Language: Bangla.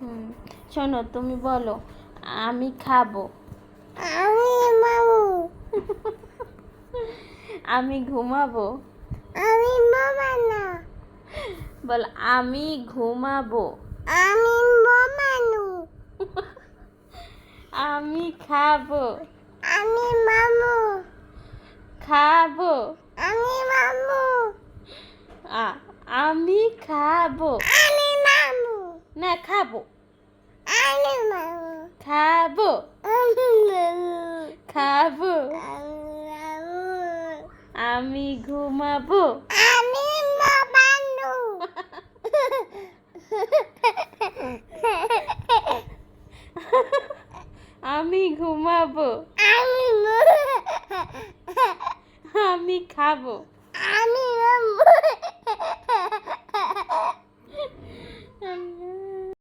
হুম, শোনো তুমি বলো আমি খাবো, আমি মামু, আমি ঘুমাবো, আমি মামানা, বল আমি ঘুমাবো, আমি মামানু, আমি খাবো, আমি মামু, খাবো, আমি মামু, আ আমি খাবো, আমি মামু, না খাবো, আমি মামু, খাবো, আমি মামু, খাবো, আমি মামু, আমি ঘুমাবো, আমি মামানু। আমি ঘুমাবো, আমি আমি খাবো।